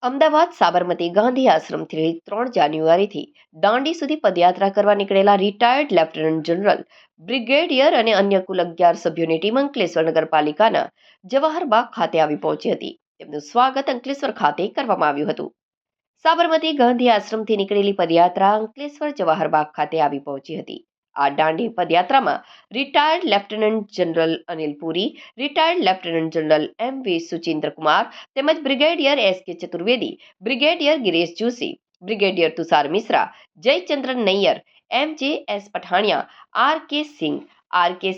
અમદાવાદ સાબરમતી ગાંધી આશ્રમથી 3 જાન્યુઆરીથી દાંડી સુધી પદયાત્રા કરવા નીકળેલા રિટાયર્ડ લેફ્ટનન્ટ જનરલ, બ્રિગેડિયર અને અન્ય કુલ 11 સભ્યોની ટીમ અંકલેશ્વર નગરપાલિકાના જવાહર બાગ ખાતે આવી પહોંચી હતી. તેમનું સ્વાગત અંકલેશ્વર ખાતે કરવામાં આવ્યું હતું. સાબરમતી ગાંધી આશ્રમથી નીકળેલી પદયાત્રા અંકલેશ્વર જવાહર બાગ ખાતે આવી પહોંચી હતી. આ દાંડી પદયાત્રામાં retired lieutenant general Anil Puri, retired lieutenant general MV. Suchindrakumar તેમજ brigadier SK. Chaturvedi, brigadier Girish Joshi, brigadier Tushar Mishra, Jayachandran Nair, MJS. Pathania, RK.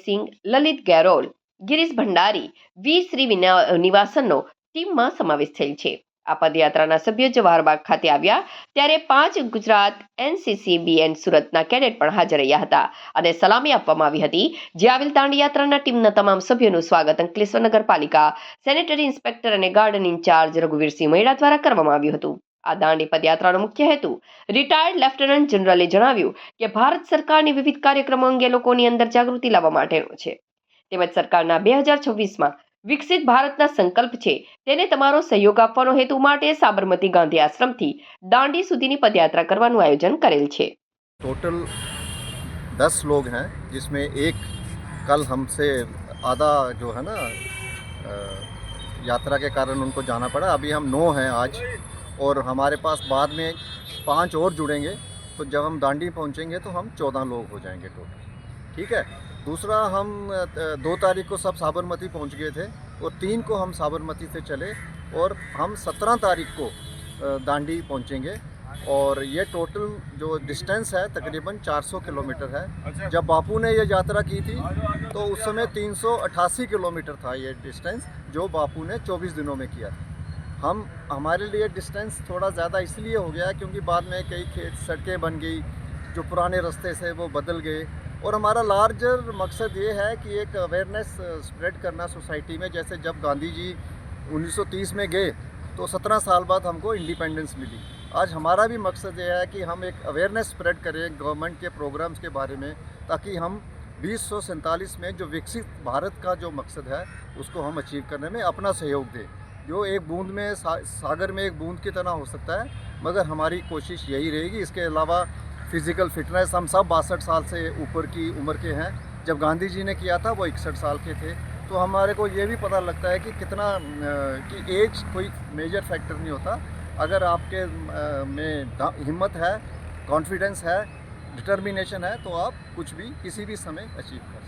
Singh, Lalit Gerol, Girish Bhandari, V. શ્રી નિવાસનનો ટીમમાં સમાવેશ થયેલ છે. આ પદયાત્રાના સભ્યો જવાહરબાગ ખાતે આવ્યા ત્યારે 5 ગુજરાત એનસીસી બીએન સુરતના કેડેટ પણ હાજર રહ્યા હતા અને સલામી આપવામાં આવી હતી. જે આવેલ દાંડી યાત્રાના ટીમના તમામ સભ્યોનું સ્વાગત અંકલેશ્વર નગરપાલિકા સેનેટરી ઇન્સ્પેક્ટર અને ગાર્ડન ઇન્ચાર્જ રઘુવીરસિંહ મૈડા દ્વારા કરવામાં આવ્યું હતું. આ દાંડી પદયાત્રાનો મુખ્ય હેતુ રિટાયર્ડ લેફ્ટનન્ટ જનરલે જણાવ્યું કે ભારત સરકારની વિવિધ કાર્યક્રમો અંગે લોકોની અંદર જાગૃતિ લાવવા માટેનો છે. તેમજ સરકારના 2026માં વિકસિત ભારતના સંકલ્પ છે તેને તમારો સહયોગ આપવાનો હેતુ માટે સાબરમતી ગાંધી આશ્રમથી દાંડી સુધીની પદયાત્રા કરવાનું આયોજન કરેલ છે. टोटल 10 लोग हैं, जिसमें एक कल हमसे आधा जो है ना यात्रा के कारण उनको जाना पड़ा. अभी हम 9 हैं आज, और हमारे पास बाद में 5 और जुड़ेंगे. तो जब हम दांडी पहुंचेंगे तो हम 14 लोग हो जाएंगे टोटल. ठीक है. दूसरा, हम 2 तारीख को सब साबरमती पहुंच गए थे और 3 को हम साबरमती से चले और हम 17 तारीख को दांडी पहुंचेंगे. और ये टोटल जो डिस्टेंस है तकरीबन 400 किलोमीटर है. जब बापू ने ये यात्रा की थी तो उस समय 388 किलोमीटर था ये डिस्टेंस, जो बापू ने 24 दिनों में किया था. हमारे लिए डिस्टेंस थोड़ा ज़्यादा इसलिए हो गया क्योंकि बाद में कई सड़कें बन गई, जो पुराने रास्ते से वो बदल गए. और हमारा लार्जर मकसद ये है कि एक अवेयरनेस स्प्रेड करना सोसाइटी में. जैसे जब गांधी जी 1930 में गए तो 17 साल बाद हमको इंडिपेंडेंस मिली. आज हमारा भी मकसद ये है कि हम एक अवेयरनेस स्प्रेड करें गवर्नमेंट के प्रोग्राम्स के बारे में, ताकि हम 2047 में जो विकसित भारत का जो मकसद है उसको हम अचीव करने में अपना सहयोग दें. जो एक बूंद में सागर में एक बूंद की तरह हो सकता है, मगर हमारी कोशिश यही रहेगी. इसके अलावा फिज़िकल फिटनेस, हम सब 62 साल से ऊपर की उम्र के हैं. जब गांधी जी ने किया था वो 61 साल के थे. तो हमारे को ये भी पता लगता है कि कितना कि एज कोई मेजर फैक्टर नहीं होता. अगर आपके में हिम्मत है, कॉन्फिडेंस है, डिटर्मिनेशन है, तो आप कुछ भी किसी भी समय अचीव कर